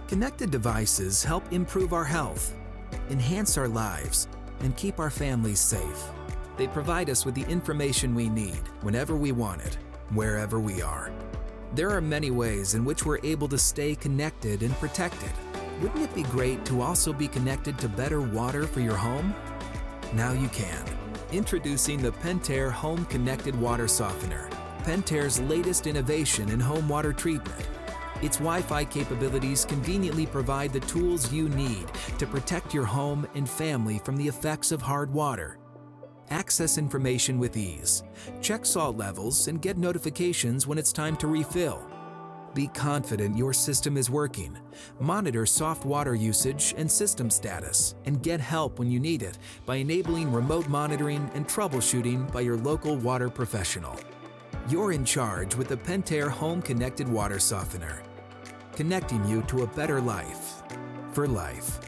Connected devices help improve our health, enhance our lives, and keep our families safe. They provide us with the information we need whenever we want it, wherever we are. There are many ways in which we're able to stay connected and protected. Wouldn't it be great to also be connected to better water for your home? Now you can. Introducing the Pentair Home Connected Water Softener, Pentair's latest innovation in home water treatment. Its Wi-Fi capabilities conveniently provide the tools you need to protect your home and family from the effects of hard water. Access information with ease, check salt levels, and get notifications when it's time to refill. Be confident your system is working. Monitor soft water usage and system status, and get help when you need it by enabling remote monitoring and troubleshooting by your local water professional. You're in charge with the Pentair Home Connected Water Softener, connecting you to a better life for life.